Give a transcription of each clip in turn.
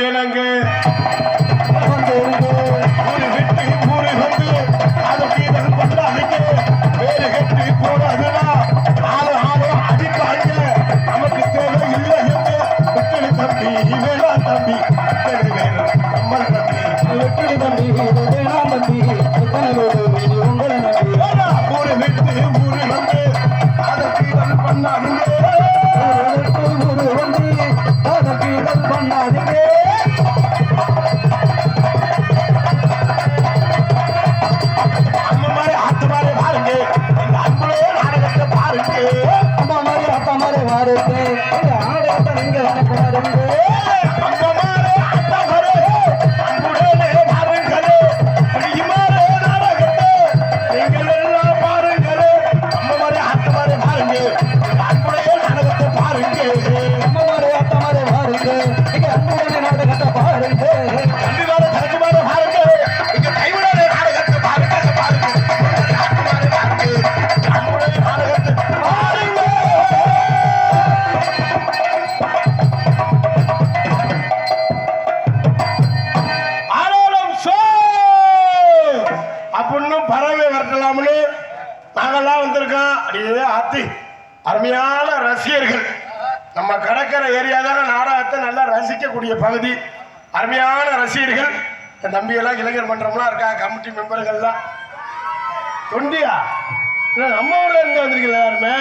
இணங்க ஊரு விட்டு ஊரு வந்து அது கீழே பண்ணாதீங்க வேறு கட்டி போடாதுன்னா ஆளு ஆளு அடிப்பாங்க நமக்கு தேவை இல்லை எங்க வெற்றி தம்பி வேணாம் தம்பி நம்ம தம்பி வெற்றி தம்பி வேணாம் தம்பி உங்களை நம்பி ஊரு விட்டு ஊரு வந்து அதை கீழே பண்ணாதீங்க ஊரு வந்து அதை கீழே பண்ணாதீங்க அருமையான ரசிகர்கள் நம்ம கடற்கரை ஏரியா தான நாடகத்தை நல்லா ரசிக்கக்கூடிய பகுதி அருமையான ரசிகர்கள் என் தம்பியெல்லாம் இளைஞர் மன்றம்லாம் இருக்கா கமிட்டி மெம்பர்கள்லாம் தொண்டியா இல்லை நம்ம ஊர்ல இருந்து வந்திருக்கீங்க எல்லாருமே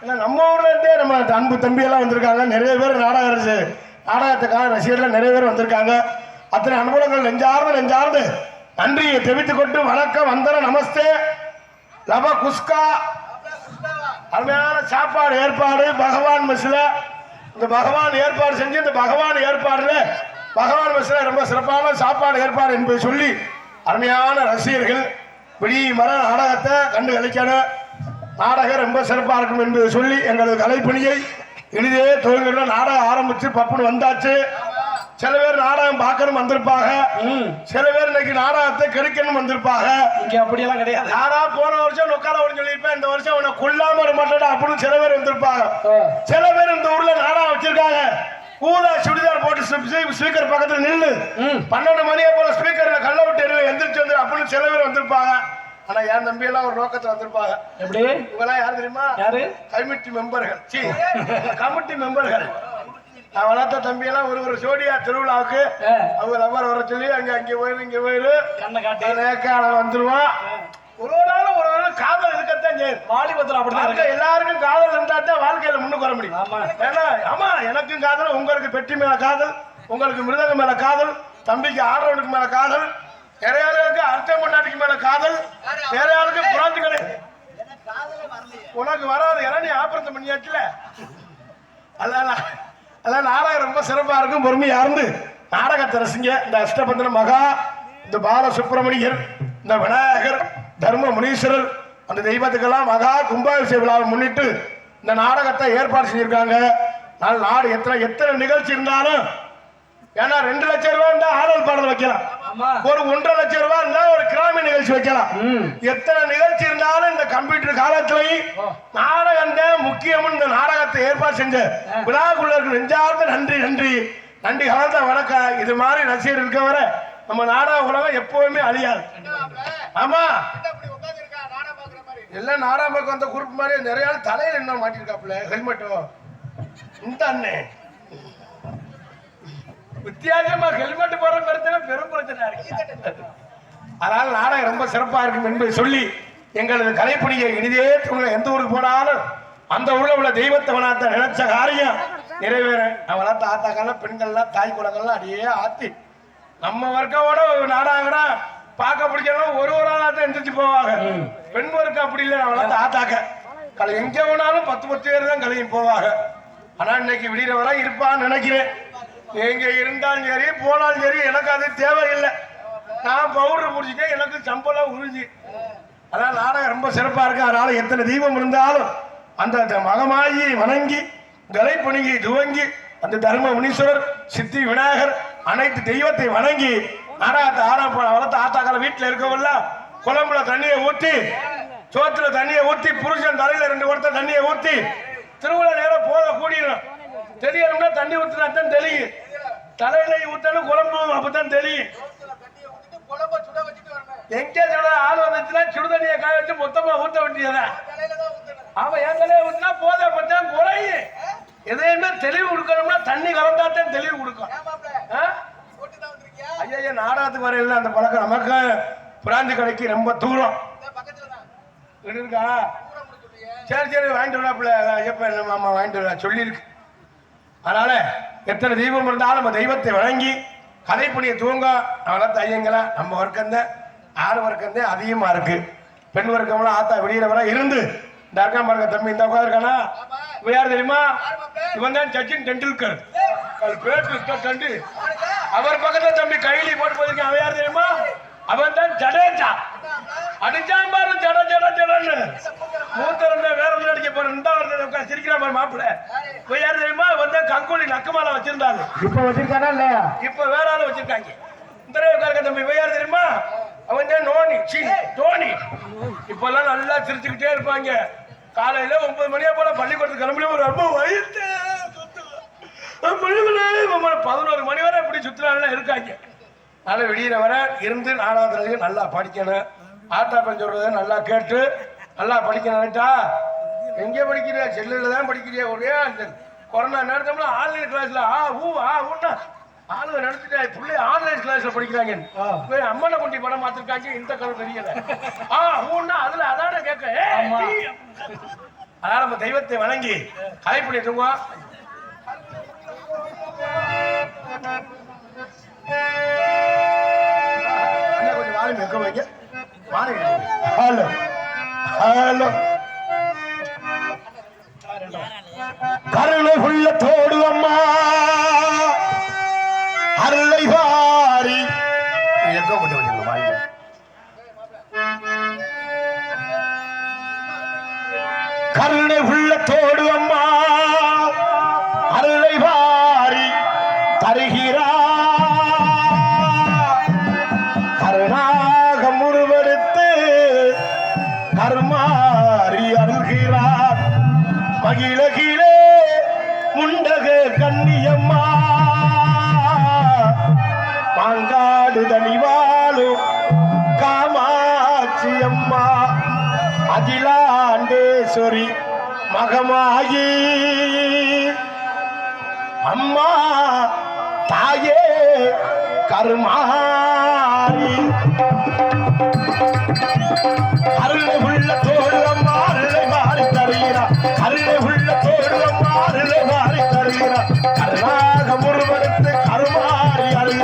இல்லை நம்ம ஊர்ல இருந்தே நம்ம அன்பு தம்பியெல்லாம் வந்திருக்காங்க நிறைய பேர் நாடகத்துக்கான ரசிகர்கள் நிறைய பேர் வந்திருக்காங்க அத்தனை அனுகூலங்கள் நெஞ்சார்ந்து நன்றியை தெரிவித்துக் கொண்டு வணக்கம் வந்தன நமஸ்தே லப குஸ்கா அருமையான சாப்பாடு ஏற்பாடு பகவான் மெஸ்ல இந்த பகவான் ஏற்பாடு செஞ்சு இந்த பகவான் ஏற்பாடுல பகவான் மெஸ்ல ரொம்ப சிறப்பான சாப்பாடு ஏற்பாடு என்பதை சொல்லி அருமையான ரசிகர்கள் விடிய மர நாடகத்தை கண்டு கழிக்கணும் நாடகம் ரொம்ப சிறப்பாக இருக்கும் என்பதை சொல்லி எங்களது கலைப்பணியை இனிதே தொழில்கிற நாடகம் ஆரம்பிச்சு பப்புன்னு வந்தாச்சு சில பேர் நாடகம் பார்க்கணும் வந்திருப்பாங்க சில பேர் இன்னைக்கு நாடகத்தை கெடுக்கணும் வந்திருப்பாங்க இங்க அப்படியெல்லாம் கிடையாது யாரா போன வருஷம் நொக்கால ஒன்று சொல்லியிருப்பேன் இந்த வருஷம் உன்னை கொல்லாம மாட்டேன் அப்படின்னு சில பேர் வந்திருப்பாங்க சில பேர் இந்த ஊர்ல நாடகம் வச்சிருக்காங்க ஊதா சுடிதார் போட்டு ஸ்பீக்கர் பக்கத்துல நின்று 12 மணியே போல ஸ்பீக்கர்ல கள்ள விட்டு எந்திரிச்சு வந்து அப்படின்னு சில பேர் வந்திருப்பாங்க ஆனா என் தம்பி எல்லாம் ஒரு நோக்கத்துல வந்திருப்பாங்க எப்படி இவெல்லாம் யாரு தெரியுமா யாரு கமிட்டி மெம்பர்கள் நான் வளர்த்த தம்பியெல்லாம் ஒரு ஜோடியா திருவிழாவுக்கு அவங்க லவர் வர சொல்லி அங்க போயிரு கண்ணை காட்டி நேக்கால வந்துருவான் ஒரு நாள் காதல் இருக்கத்தான் செய்யும் வாலிபத்தில் அப்படிதான் எல்லாருக்கும் காதல் இருந்தா தான் வாழ்க்கையில முன்னுக்கு வர முடியும் ஏன்னா ஆமா எனக்கும் காதல் உங்களுக்கு பெட்டி மேல காதல் உங்களுக்கு மிருதங்க மேல காதல் தம்பிக்கு ஆடுறவனுக்கு மேல காதல் நிறைய ஆளுக்கு அர்த்தம் கொண்டாட்டிக்கு மேல காதல் நிறைய ஆளுக்கு புறாந்து கடை உனக்கு வராது ஏன்னா நீ ஆபரேஷன் பண்ணியாச்சுல அதான் நாடகம் ரொம்ப சிறப்பா இருக்கும் பொறுமையா இருந்து நாடகத்தை ரசிங்க இந்த அஷ்டபந்தன மகா இந்த பால சுப்பிரமணியர் இந்த விநாயகர் தர்ம முனீஸ்வரர் அந்த தெய்வத்துக்கெல்லாம் மகா கும்பாபிஷேக விழாவை முன்னிட்டு இந்த நாடகத்தை ஏற்பாடு செஞ்சிருக்காங்க நாடு எத்தனை நிகழ்ச்சி இருந்தாலும் ஏன்னா 2 லட்சம் ரூபாய் இருந்தா ஆடல் பாடல் வைக்கலாம் ஒரு 1.5 லட்சம் ரூபாய் இருந்தா ஒரு கிராம நிகழ்ச்சி வைக்கலாம் எத்தனை நிகழ்ச்சி இருந்தாலும் இந்த கம்ப்யூட்டர் காலத்திலையும் நாடகம் முக்கியம் இந்த நாடகத்தை ஏற்பாடு செஞ்ச விழாக்குள்ளருக்கு நெஞ்சார்ந்த நன்றி கலந்த வணக்கம் இது மாதிரி ரசிகர் இருக்க வர நம்ம நாடக உலகம் எப்பவுமே அழியாது ஆமா எல்லாம் நாடகம் பார்க்க வந்த குரூப் மாதிரி நிறைய தலையில என்ன மாட்டிருக்காப்புல ஹெல்மெட்டும் இந்த அண்ணே வித்தியாசமா ஹெல்மெட் போற பிரச்சனை பெரும் பிரச்சனை இருக்கு அதனால நாடகம் ரொம்ப சிறப்பா இருக்கும் என்பதை சொல்லி எங்களது கலைப்பணியை இனிதே எந்த ஊருக்கு போனாலும் அந்த ஊர்ல உள்ள தெய்வத்தை வளர்த்த நினைச்ச காரியம் நிறைவேற வளர்த்த ஆத்தாக்கெல்லாம் பெண்கள்லாம் தாய் குலங்கள்லாம் அடியே ஆத்தி நம்ம வர்க்கோட நாடாகனா பார்க்க பிடிக்கணும் ஒரு ஆளாத்தான் எந்திரிச்சு போவாங்க பெண் வர்க்கம் அப்படி இல்லை வளர்த்த ஆத்தாக்க கலை எங்க போனாலும் 10 பேர் தான் கலையும் போவாங்க ஆனா இன்னைக்கு விடிகிற வர இருப்பான்னு நினைக்கிறேன் எங்க இருந்தாலும் சரி போனாலும் சரி எனக்கு அது தேவையில்லை நான் பவுடர் முடிச்சுட்டேன் எனக்கு சம்பளம் உறிஞ்சி அதான் நாடகம் ரொம்ப சிறப்பா இருக்கு அதனால எத்தனை தீபம் இருந்தாலும் அந்த மகமாயி வணங்கி கலைப்பணியை துவங்கி அந்த தர்ம முனீஸ்வரர் சித்தி விநாயகர் அனைத்து தெய்வத்தை வணங்கி நாடகத்தை வளர்த்த ஆத்தாக்கால வீட்டுல இருக்கவல்ல குழம்புல தண்ணியை ஊற்றி சோத்துல தண்ணியை ஊற்றி புருஷன் தலையில 2 குடத்தை தண்ணியை ஊற்றி திருவிழா நேரம் போத கூடிடும் தெரியணும்னா தண்ணி ஊற்றினா தான் தெரியும் தலையில ஊத்தாலும் குழம்பு அப்பதான் தெரியும். எங்க சொல்ற ஆள் வந்துச்சுன்னா சுடுதண்ணியை காய வச்சு மொத்தமா ஊத்த வேண்டியதான். அவன் என் தலையை ஊத்தினா போதை பத்தான் குறையும். எதையுமே தெளிவு கொடுக்கணும்னா தண்ணி கலந்தாத்தான் தெளிவு கொடுக்கும். ஐயா நாடகத்துக்கு வரையில அந்த பழக்கம் நமக்கு பிராந்தி கடைக்கு ரொம்ப தூரம் இருக்கா. சரி சரி வாங்கிட்டு விடாப்புல எப்ப மாமா வாங்கிட்டு விடா சொல்லியிருக்கு. அதனால எத்தனை தெய்வம் இருந்தாலும் நம்ம தெய்வத்தை வழங்கி கதைப்படியை தூங்க அவளை ஐயங்களா நம்ம வர்க்கம் ஆண் வர்க்கம் அதிகமா இருக்கு. பெண் வர்க்கம்லாம் ஆத்தா வெளியில இருந்து இந்த அர்க்கம் பாருங்க தம்பி இந்த உட்காந்து இருக்கானா இவ யாரு தெரியுமா? இவன் தான் சச்சின் டெண்டுல்கர். பேட்டு அவர் பக்கத்துல தம்பி கைலி போட்டு போயிருக்கேன். அவன் யாரு தெரியுமா? அவன் தான் ஜடேஜா. அடிச்சான் பாரு ஜட ஜட ஜடன்னு மூத்தரண்ட வேற ஒன்று அடிக்க போற சிரிக்கிறா பாரு மாப்பிள்ள. இப்ப யாரு தெரியுமா? வந்து கங்கோலி நக்கமால வச்சிருந்தாங்க. இப்ப வச்சிருக்கானா இல்லையா? இப்ப வேற ஆளு வச்சிருக்காங்க. இந்த உட்காருக்க தம்பி இவ யாரு தெரியுமா? அவன் தான் நோனி டோனி. இப்பெல்லாம் நல்லா சிரிச்சுக்கிட்டே இருப்பாங்க. காலையில 9 மணியா போல பள்ளிக்கூடத்துக்கு கிளம்பி ஒரு ரொம்ப வயிற்று 11 மணி வரை இப்படி சுற்றுலா இருக்காங்க. அதனால வெளியில வர இருந்து 4வது நல்லா படிக்கணும். ஆட்டா பஞ்சு சொல்றத நல்லா கேட்டு நல்லா படிக்கணும்ட்டா. எங்கே படிக்கிறியா? செல்லுல தான் படிக்கிறியா? ஒரே கொரோனா நடத்தோம்னா ஆன்லைன் கிளாஸ்ல ஊன்னா ஆளுங்க நடத்திட்டா பிள்ளை ஆன்லைன் கிளாஸ்ல படிக்கிறாங்க. அம்மனை குண்டி படம் பார்த்திருக்காங்க. இந்த கதை தெரியல. ஊன்னா அதுல அதான கேட்க. அதனால நம்ம தெய்வத்தை வணங்கி கலைப்படி தூங்குவோம். கொஞ்சம் வாலியம் எங்க வைங்க. ஹலோ ஹலோ கருணை உள்ளத்தோடு அம்மா அருளை வாரி எங்க கொண்டு வந்தீங்க வாலியம். கருணை உள்ளத்தோடு அம்மா அருளை வாரி தருகிறா. கருணாக முருவெடுத்து கருமாறி அருள்கிறார். மகிழகிலே முண்டக கன்னியம்மா மாங்காடு தனிவாளும் காமாட்சி அம்மா அகிலாண்டேஸ்வரி மகமாயி அம்மா தாயே கருமாரி அருளை உள்ளத்தோடு அம்மா அருளை மாறி தருகிறார். அருளை உள்ளத்தோடு அம்மா அருளை மாறி தருகிறார். கருணாக முருவெடுத்து கருமாறி அருள்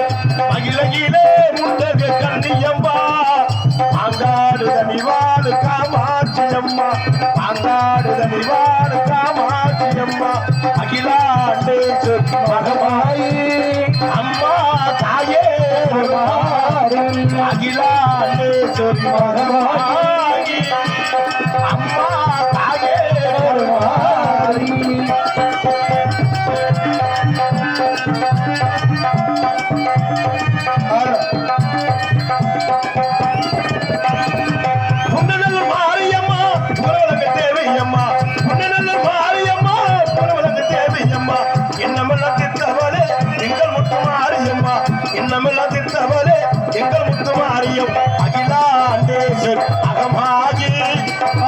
மகிழகிலே முண்டக கன்னியம்மா மாங்காடு தனிவாடு காமாட்சி அம்மா மாங்காடு தனிவாடு காமாட்சி அம்மா அகிலாண்டேஸ்வரி மகமாயி அம்மா தாயே அகிலாண்டேஸ்வரி மகமாயி அம்மா தாயே எங்கள் முத்துமாரியம் அகிலாண்டேஸ்வரி அகமாகி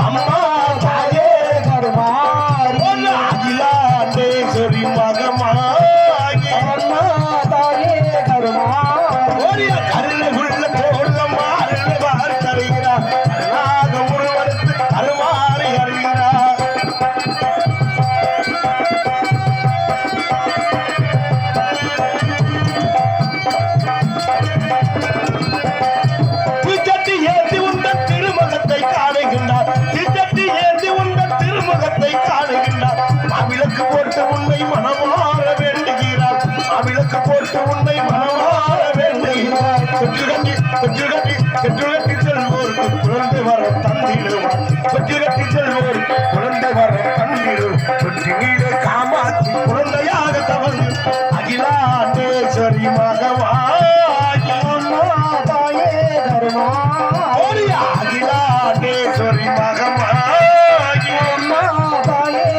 அம்மா தாயே கருமாரி அகிலாண்டேஸ்வரி மகமாகி அம்மா தாயே கருமாரி கருணை உள்ள தோழம்மா அருளை வாரி தருகிறார். கருணாக முருவெடுத்து கருமாறி அறிகிறார். அவிளக்கு போட்டு உன்னை மனமாற வேண்டுகிறார். அவிளக்கு போட்டு உன்னை மனமாற வேண்டுகிறார். பெற்றுகட்டி செல்வோருக்கு குழந்தை வரம் தந்திடுவார். பெற்றுகட்டி செல்வோருக்கு குழந்தை வரம் தந்திடும். தொற்றி வீடு காமாட்சி குழந்தையாக தவறு அகிலாண்டேஸ்வரி மகமாகி அம்மா தாயே கருமாரி அகிலாண்டேஸ்வரி மகமாகி அம்மா தாயே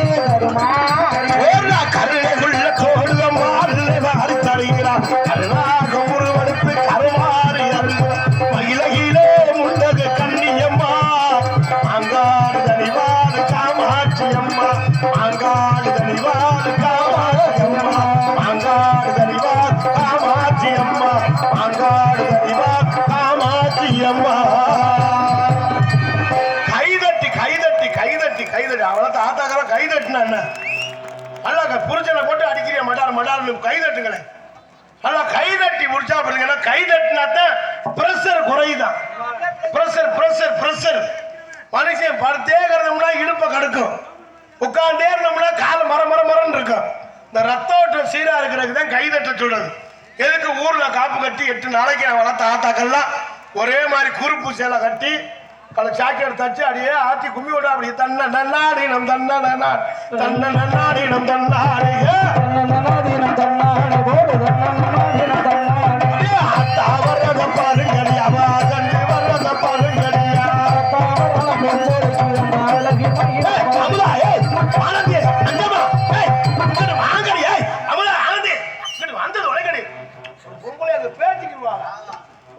கருணை உள்ள தோடு அம்மா அருளை வாரி தருகிறார். இவா காமாட்சி அம்மா. கைதட்டி கைதட்டி கைதட்டி கைதட்டி அவளை தாத்தாக்கெல்லாம் கைதட்டினா என்ன அல்ல புரிச்சனை போட்டு அடிக்கிறிய மடார் மடார் கைதட்டுங்களேன். நல்லா கைதட்டி முடிச்சா பாருங்கன்னா கைதட்டினாத்தான் பிரஷர் குறையுதான். பிரஷர் பிரஷர் பிரஷர் மனுஷன் படுத்தே கிடந்தோம்னா இடுப்பை கடுக்கும், உட்கார்ந்தே இருந்தோம்னா கால மர மர மரன்னு இருக்கும். இந்த ரத்த ஓட்டம் சீரா இருக்கிறதுக்கு தான் கைதட்ட சொல்றது. எதுக்கு ஊர்ல காப்பு கட்டி 8 நாளைக்கு வளர்த்த ஆத்தாக்கள்லாம் ஒரே மாதிரி குறுப்பு சேலை கட்டி பல சாக்கெட் தச்சு அடியே ஆட்டி கும்மி விட அப்படி தன்ன நன்னாடினம் தன்ன நன்னாடி தன்ன நன்னாடினம் தன்னாடி ஆத்தா வர்றத பாருங்கடி அவ கண்டு வர்றத பாருங்கடியா அமலா ஏய் ஆனந்தி அங்கமா ஏய் இங்க வாங்கடி ஏய் அமலா ஆனந்தி இங்க வந்தது உலகடி பொம்பளை அந்த பேச்சிக்குவா.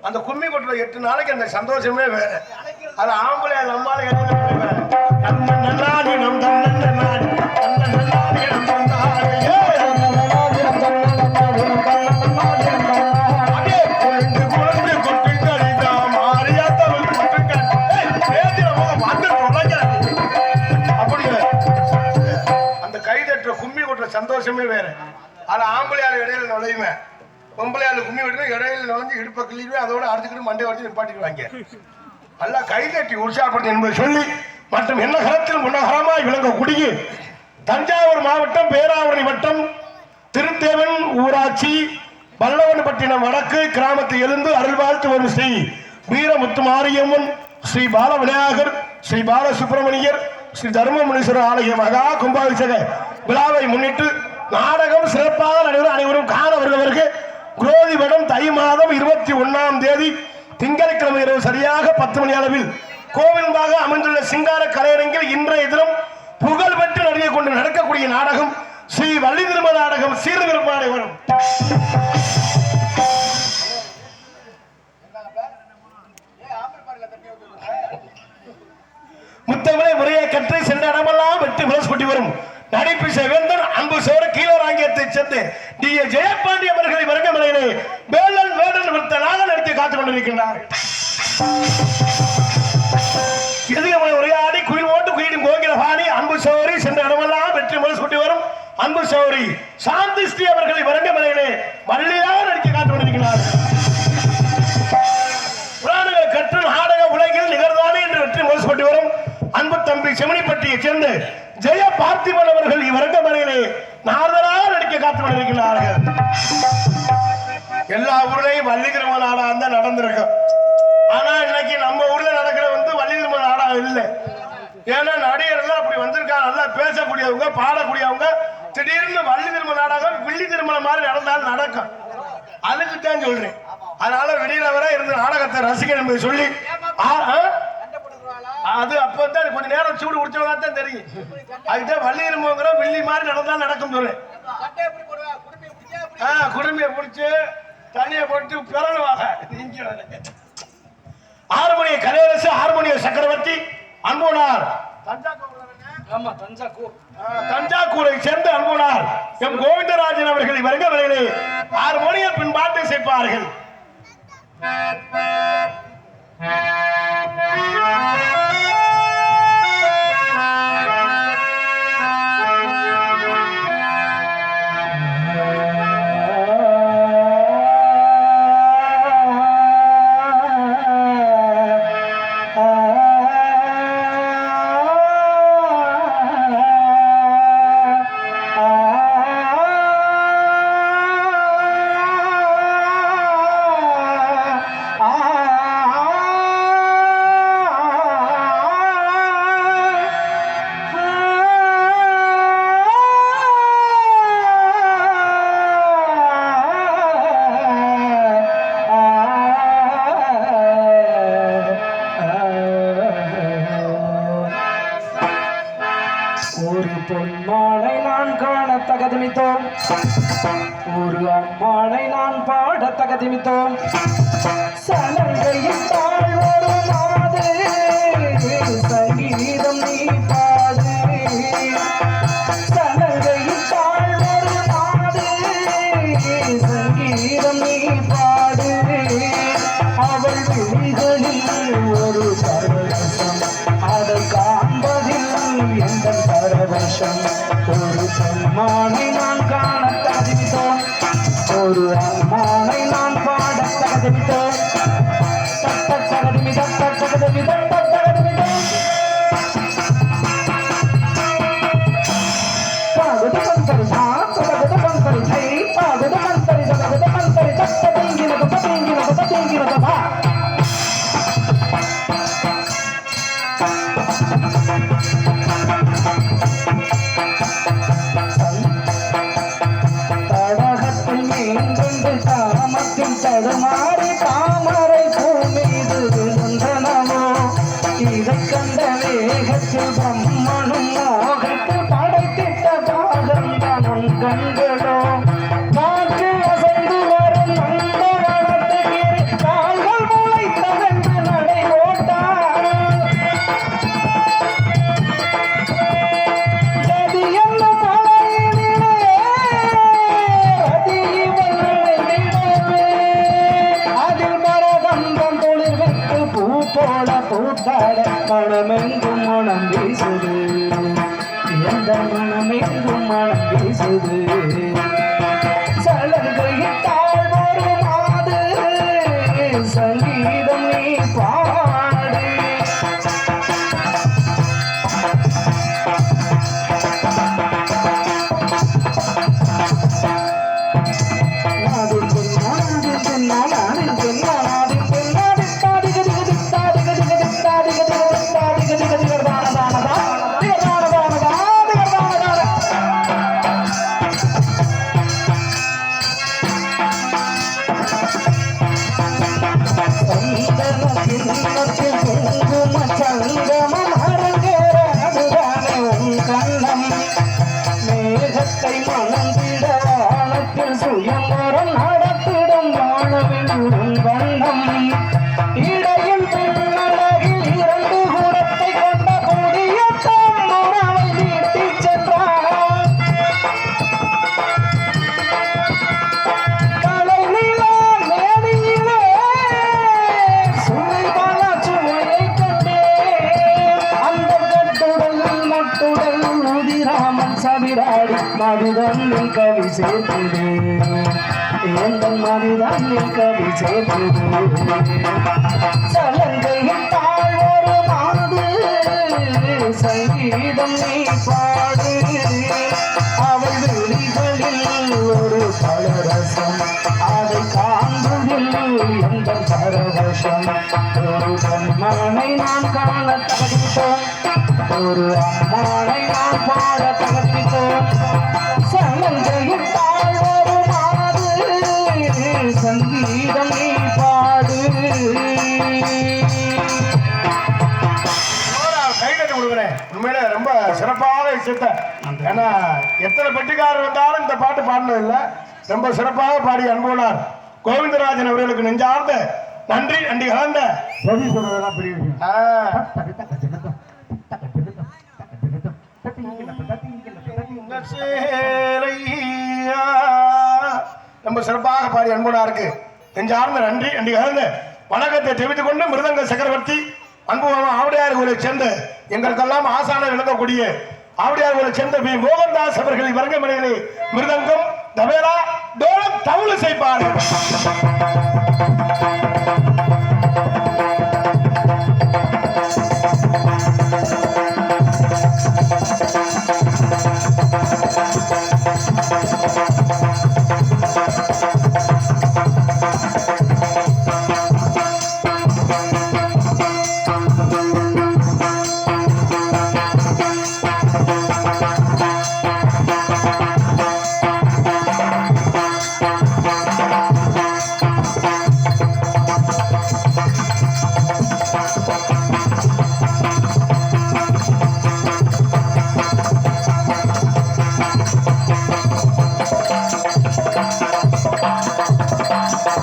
அந்த கும்மி கொட்டுற 8 நாளைக்கு அந்த சந்தோஷமே வேற. அது ஆம்பளை நம்மால தன்ன நன்னாடி நம் தன்ன நன்னாடி தன்ன நன்னாடி நம் தன்னாடி அப்படியே குழந்தை குழந்தை கொட்டுங்கடிதா மாரியா தமிழ் கொட்டுங்க பேத்திர வந்து உலகாடி அப்படி அந்த கைதட்டுற கும்மி கொட்டுற சந்தோஷமே வேற. அது ஆம்பளையால இடையில நுழையுவேன், பொம்பளையால கும்மி விட்டு இடையில நுழைஞ்சு இடுப்பை கிள்ளிடுவேன், அதோட அடுத்துக்கிட்டு மண்டை வச்சு நிப்பாட்டிடுவாங்க. நல்லா கைதட்டி உற்சாகப்படுத்தி என்பதை சொல்லி மற்றும் என்ன கரத்தில் முன்னகரமாய் விளங்கக்கூடிய தஞ்சாவூர் மாவட்டம் பேராவூரணி வட்டம் திருத்தேவன் ஊராட்சி பல்லவன்பட்டினம் வடக்கு கிராமத்தை எழுந்து அருள்வாழ்த்து வரும் ஸ்ரீ வீரமுத்து மாரியம்மன், ஸ்ரீ பால விநாயகர், ஸ்ரீ பால சுப்பிரமணியர், ஸ்ரீ தர்மமுனீஸ்வரர் ஆலய மகா கும்பாபிஷேக விழாவை முன்னிட்டு நாடகம் சிறப்பாக நடைபெறும். அனைவரும் காண வருவதற்கு குரோதி வடம் தை மாதம் 21ஆம் தேதி திங்கட்கிழமை இரவு சரியாக 10 மணி அளவில் கோவில்பாக அமைந்துள்ள சிங்கார கலையரங்கில் இன்றைய தினம் புகழ்பெற்று நடிகை கொண்டு நடக்கக்கூடிய நாடகம் ஸ்ரீ வள்ளி திருமண நாடகம் சீர்திருப்பாடை வரும். முத்தமிழை முறையை கற்று சென்ற இடமெல்லாம் வெற்றி விளக்கு வரும் நடிப்பிசை வேந்தன் அன்பு சோர கீழராங்கியத்தை சேர்ந்து டி ஏ ஜெயபாண்டி அவர்களை வருகமலையிலே வேலன் வேடன் விருத்தனாக நடத்தி காத்துக் கொண்டிருக்கின்றார். எதிர்மலை உரையாடி குயில் ஓட்டு குயிலும் கோகில பாணி அன்பு சோரி சென்ற இடமெல்லாம் வெற்றி முரசு வரும் அன்பு சோரி சாந்தி ஸ்ரீ அவர்களை வருகமலையிலே வள்ளியாக நடித்து காத்துக் கொண்டிருக்கிறார். புராணங்கள் கற்று நாடக உலகில் நிகழ்ந்தானே என்று வெற்றி முரசு வரும் அன்பு தம்பி செமனிப்பட்டியை சேர்ந்து ஜெய பார்த்திபன் அவர்கள் இவ்வரங்கமலையிலே நாரதராக நடிக்க காத்துக் கொண்டிருக்கிறார்கள். எல்லா ஊர்லயும் வள்ளி திருமண நாடகம் தான் நடந்திருக்கும். ஆனா இன்னைக்கு நம்ம ஊர்ல நடக்கிற வள்ளி திருமண நாடகம் இல்லை. ஏன்னா நடிகர்கள் அப்படி வந்திருக்காங்க, நல்லா பேசக்கூடியவங்க பாடக்கூடியவங்க. திடீர்னு வள்ளி திருமண நாடகம் வில்லி திருமணம் மாதிரி நடந்தாலும் நடக்கும். அதுக்கு தான் சொல்றேன். அதனால வெளியில வர இருந்து நாடகத்தை ரசிக்க என்பதை சொல்லி அது அப்பதான் கொஞ்ச நேரம் சூடு குடிச்சவங்க தான் தெரியும். அதுதான் வள்ளி திருமங்கிற வில்லி மாதிரி நடந்தாலும் நடக்கும் சொல்றேன். குடும்பியை பிடிச்சு தண்ணியை போட்டு பிறனுவாங்க. ஹார்மோனிய கலையரசு ஹார்மோனிய சக்கரவர்த்தி அன்புனார் தஞ்சாவூரை சேர்ந்த அன்புனார் எம் கோவிந்தராஜன் அவர்கள் வருக வரையிலே ஹார்மோனிய பின்பாட்டை சேர்ப்பார்கள். ஒரு அம்மானை நான் பாட தகதிமித்தோம். சலங்கையில் தாழ்வொரு மாது சங்கீதம் நீ பாடு. சலங்கையில் தாழ்வொரு மாது சங்கீதம் நீ பாடு. அவள் விழிகளில் ஒரு பரவசம் அதை காண்பதில் எந்த பரவசம் ஒரு பெண்மானை நான் காண தகுதித்தோம் ஒரு அம்மானை நான் பாட தகுதித்தோம் தகதிமி தகதிமி தகதிமி பாகுது பந்தரி பாகுது பந்தரி ஜெய் பாகுது பந்தரி ஜகது பந்தரி தத்ததிங்கினது பதிங்கினது பதிங்கினது பா தடகத்தில் மீன்கொண்டு தாமத்தில் தடுமாறி தாமரை பூ மீது விழுந்தனவோ இதை கண்ட வேகத்தில் பிரம்மனும் மோகத்தில் படைத்திட்ட பாகந்தனன் கண்களோ காற்று அசைந்து வரும் அந்த வனத்துக்கு கால்கள் முளைத்தவென்று நடை ஓட்டார் ஜதி என்னும் மலையினிலே ரதி இவளிடவே அதில் மரகந்தம் துளிர்விட்டு பூ போல பூத்தாட மனமெங்கும் மனம் வீசுது எந்த மனமெங்கும் மனம் வீசுது சலங்கையிட்டால் ஒரு மாது சங்கீதம் நீ பாடு மேகத்தை மணந்திட வானத்தில் சுயம்பரம் நடத்திடும் வானவில் வண்ணம் இடையில் பின்னழகில் இரண்டு கூடத்தை கொண்ட புதிய தம்புராவை வீட்டிச் சென்றார் கலை நிலா மேனியிலே சுவைபல சுவையை கண்டே அந்த கட்டுடல் நட்டுடல் உதிராமன் சவிராடி மதுதன்னில் கவி சேர்த்தது எந்த மதுதன்னில் கவி சேர்த்தது சலங்கையிட்டால் ஒரு மாது சங்கீதம் நீ பாடு அவள் விழிகளில் ஒரு பலரசம் அதை காண்பதில் எந்த பரவசம் ஒரு பெண்மானை நான் காண தகுதித்தோம் ஒரு அம்மானை நான் பாட தகுதித்தோம் சலங்கையிட்டால் ஒரு மாது சங்கீதம் நீ பாடு கை கட்டி கொடுக்குறேன். உண்மையிலே ரொம்ப சிறப்பாக இசைத்த. ஏன்னா எத்தனை பெட்டிக்காரர் வந்தாலும் இந்த பாட்டு பாடினது இல்லை. ரொம்ப சிறப்பாக பாடிய அன்புள்ளார் கோவிந்தராஜன் அவர்களுக்கு நெஞ்சார்ந்த நன்றி நன்றி கலந்த ரவி சொல்றதெல்லாம் பெரிய விஷயம் ரொம்ப சிறப்பாக பாடி அன்புனாருக்கு நெஞ்சார்ந்த நன்றி நன்றி கலந்த வணக்கத்தை தெரிவித்துக் கொண்டு மிருதங்க சக்கரவர்த்தி அன்பு ஆவடியார் கோயிலை சேர்ந்த எங்களுக்கெல்லாம் ஆசான விளங்கக்கூடிய ஆவடியார் கோயிலை சேர்ந்த பி மோகன்தாஸ் அவர்கள் வருகை மனையிலே மிருதங்கம் தபேலா டோலம் தவுளு செய்ப்பார்கள்.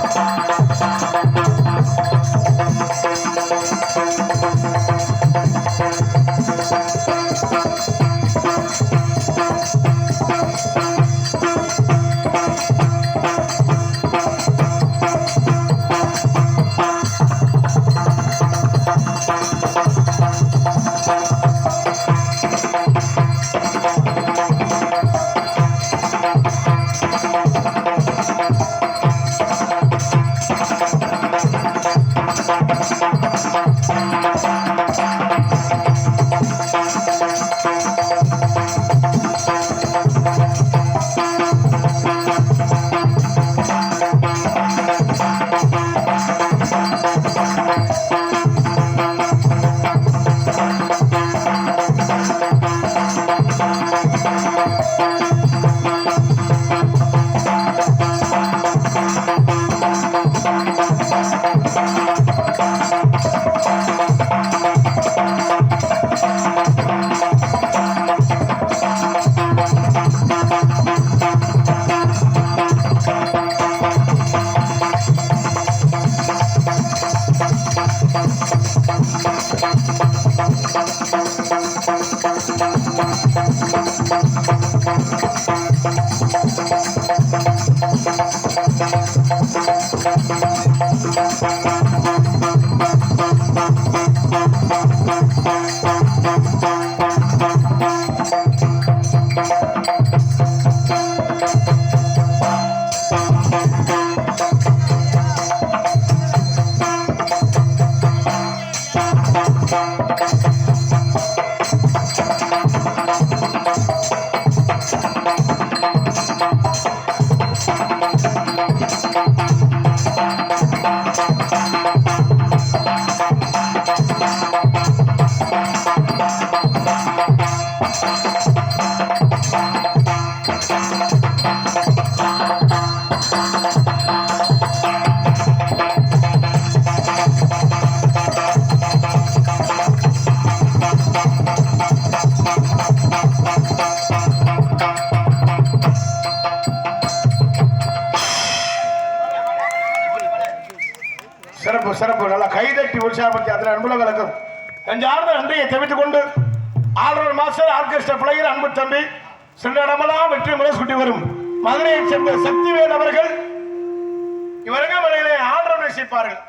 Thank you. சிறப்பு சிறப்பு. நல்லா கைதட்டி உற்சாகப்படுத்தி அத்தனை அன்புலங்களுக்கும் நெஞ்சார்ந்த நன்றியை தெரிவித்துக் கொண்டு ஆளுநர் மாஸ்டர் ஆர்கெஸ்ட்ரா பிள்ளைகள் அன்பு தம்பி சில இடமெல்லாம் வெற்றி முரசுட்டி வரும் மதுரையைச் சேர்ந்த சக்திவேல் அவர்கள் இவர்கள் மலையிலே ஆளுநர் நேசிப்பார்கள்.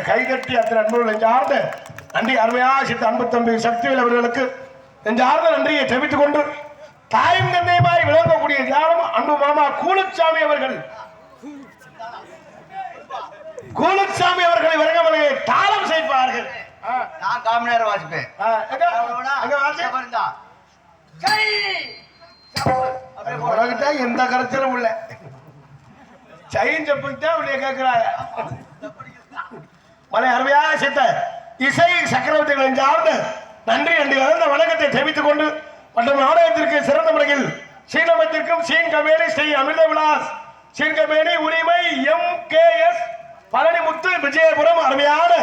கைகட்டி அத்தனை அன்புகள் நெஞ்சார்ந்த நன்றி அருமையாக சித்த அன்பு தம்பி சக்திவேல் அவர்களுக்கு நெஞ்சார்ந்த நன்றியை தெரிவித்துக் கொண்டு தாயும் தந்தையுமாய் விளங்கக்கூடிய தியானம் அன்பு மாமா கூலுச்சாமி அவர்கள் விரங்கமலையை தாளம் செய்வார்கள். நான் காமநேரம் வாசிப்பேன். உனக்குத்தான் எந்த கருத்திலும் இல்ல சைஞ்சப்பதான் உடைய கேட்கிறாங்க. மலை அருமையாக சித்த இசை சக்கரவர்த்திகளின் சார்ந்த நன்றி நன்றி வளர்ந்த வணக்கத்தை தெரிவித்துக் கொண்டு மற்றும் நாடகத்திற்கு சிறந்த முறையில் சீனமத்திற்கும் சீன் கம்பெனி ஸ்ரீ அமிர்த விலாஸ் சீன் கம்பெனி உரிமை MKS பழனிமுத்து விஜயபுரம் அருமையான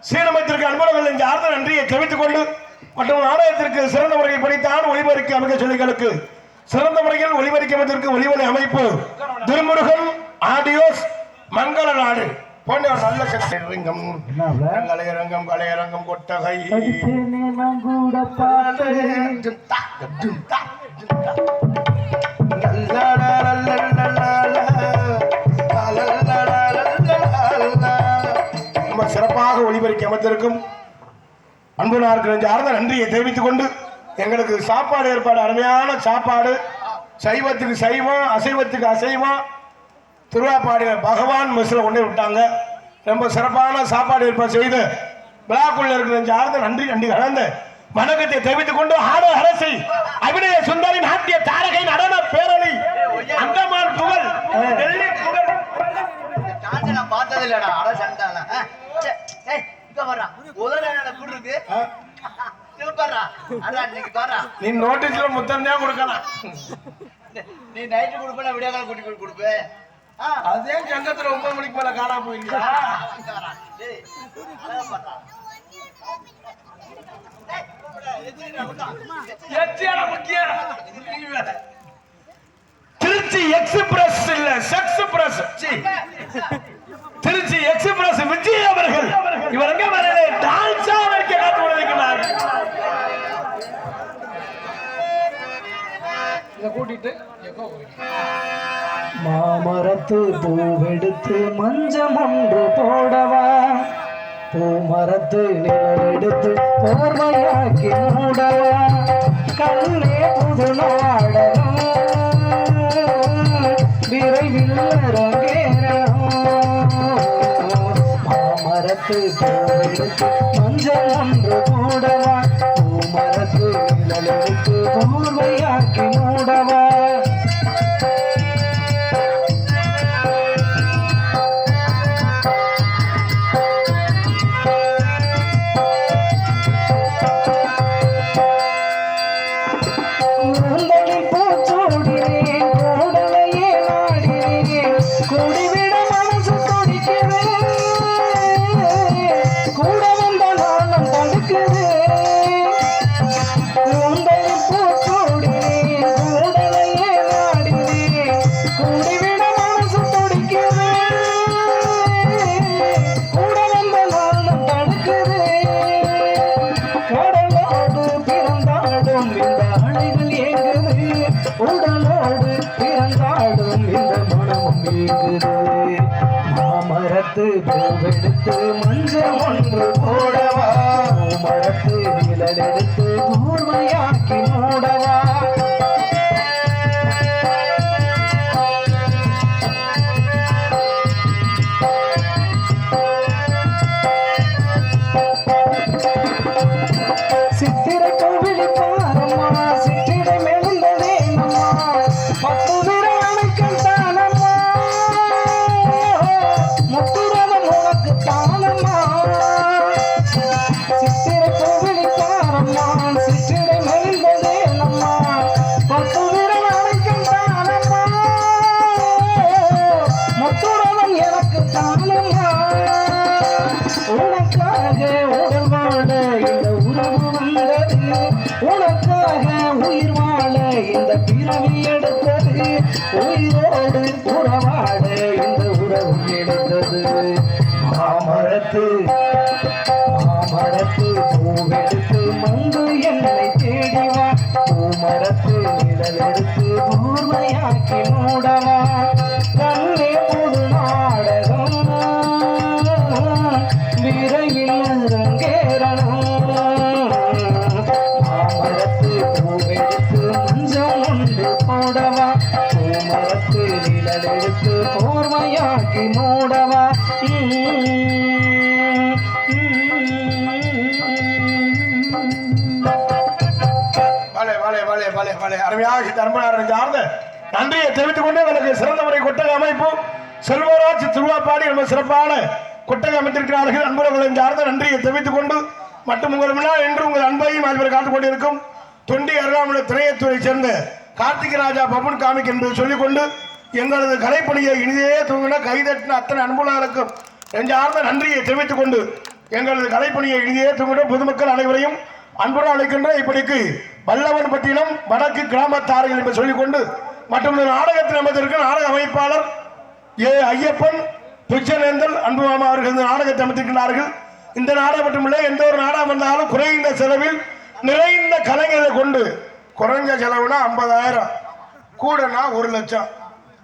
சீனமத்திற்கு அன்பர்களின் சார்ந்த நன்றியை தெரிவித்துக் கொண்டு மற்றும் நாடகத்திற்கு சிறந்த முறையில் படித்தான் ஒளிபரிக்க அமைக்க சொல்லிகளுக்கு சிறந்த முறையில் ஒளிபரிக்க ஒளிவலை அமைப்பு திருமுருகன் ஆடியோஸ் மங்கள நாடு போன்ற நல்ல சக்தி கலையரங்கம் கொட்டகை கூட பார்த்து நம்ம சிறப்பாக ஒளிபரப்பி அமைத்திருக்கும் அன்பு நாட்கள் ஆர்ந்த நன்றியை தெரிவித்துக் கொண்டு எங்களுக்கு சாப்பாடு ஏற்பாடு அருமையான சாப்பாடு சைவத்துக்கு சைவம் அசைவத்துக்கு அசைவம் திருவாப்பாடிய பகவான் மெஸ்ல கொண்டே விட்டாங்க. ரொம்ப சிறப்பான சாப்பாடு ஏற்பாடு செய்து விழாக்குள்ள இருக்கிற ஆர்ந்த நன்றி நன்றி கலந்த வணக்கத்தை தெரிவித்துக் கொண்டு ஆட அரசை அபிநய சுந்தரி நாட்டிய தாரகை நடன பேரலை அந்தமான் புகழ் டெல்லி புகழ் நான் பார்த்தது இல்லடா. அட சண்டால நீ நோட்டீஸ்ல முத்தம் தான் கொடுக்கலாம். நீ நைட்டு கொடுப்ப விடிய கால கூட்டி கொடுப்பேன். அதே சங்கத்துல 9 மணிக்கு மேல காணா போயிருக்கா. திருச்சி எக்ஸ்பிரஸ் இல்ல sex press Trichy express Vijay அவர்கள் இவர் எங்க வரல டான்ஸா வைக்க காத்து கொண்டிருக்கிறார். இத கூட்டிட்டு மாமரத்து பூவெடுத்து மஞ்சம் ஒன்று போடவா பூமரத்து நிழலெடுத்து போர்வையாக்கி மூடவா கண்ணே புது நாடகம் விரைவில் அரங்கேறும். மாமரத்து பூவெடுத்து மஞ்சள் ஒன்று போடவா பூமரத்து நிழலெடுத்து போர்வையாக்கி மூடவா மாமரத்து பூவெடுத்து மஞ்சள் ஒன்று போடவா பூமரத்து நிழலெடுத்து போர்வையாக்கி மூடவா சித்திரை கோவிலி பாரம்மா சித்திரை மெழுந்ததே அம்மா 10 விரலுக்கும் தானம்மா முத்துரவம் உனக்கு தானம்மா சித்திரை கோவிலி பாரம்மா சித்திரை மெழுந்ததே அம்மா 10 விரலுக்கும் தானம்மா முத்துரவம் எனக்கு தானம்மா உனக்காக உடல் வாழ இந்த உறவு வந்தது உனக்காக உயிர் வாழ இந்த பிறவி எடுத்தது உயிரோடு உறவாட இந்த உறவு எடுத்தது மாமரத்து பூவெடுத்து மங்கு என்னை தேடிவா பூமரத்து நிழலெடுத்து போர்வையாக்கி மூடவா கண்ணே புது நாடகம் விரைவில் அரங்கேறணும் மாமரத்து பூவெடுத்து மஞ்சள் ஒன்று போடவா பூமரத்து நிழலெடுத்து போர்வையாக்கி மூடவா அருமையாக தர்மநாதன் சார்ந்த நன்றியை தெரிவித்துக் கொண்டு எனக்கு சிறந்த முறை கொட்டக அமைப்பு செல்வராஜ் திருவாப்பாடி நம்ம சிறப்பான கொட்டகை அமைத்திருக்கிறார்கள். அன்புறவர்களின் சார்ந்த நன்றியை தெரிவித்துக் கொண்டு மற்றும் உங்கள் என்று உங்கள் அன்பையும் அதிபர் காத்துக் கொண்டிருக்கும் தொண்டி அருகாமல திரையத்துறை சேர்ந்த கார்த்திக் ராஜா பவன் காமிக் என்பதை சொல்லிக்கொண்டு எங்களது கலைப்பணியை இனிதே தூங்கின கைதட்டின அத்தனை அன்புள்ளவர்களுக்கும் நெஞ்சார்ந்த நன்றியை தெரிவித்துக் கொண்டு எங்களது கலைப்பணியை இனிதே தூங்கின பொதுமக்கள் அனைவரையும் அன்புடன் அழைக்கின்ற இப்படிக்கு வல்லவன்பட்டினம் வடக்கு கிராமத்தார்கள் என்று சொல்லிக்கொண்டு மற்றும் நாடகத்தில் அமைந்திருக்கிற நாடக அமைப்பாளர் ஏ ஐயப்பன் பிச்சனேந்தல் அன்பு மாமா அவர்கள் இந்த நாடகத்தை அமைத்திருக்கிறார்கள். இந்த நாடகம் மட்டுமில்லை, எந்த ஒரு நாடகம் வந்தாலும் குறைந்த செலவில் நிறைந்த கலைஞர்களை கொண்டு குறைஞ்ச செலவுனா 50,000, கூடனா 1,00,000.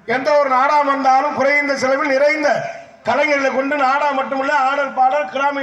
எந்த ஒரு நாடகம் வந்தாலும் குறைந்த செலவில் நிறைந்த கலைஞர்களை கொண்டு நாடகம் மட்டுமல்ல ஆடல் பாடல் கிராம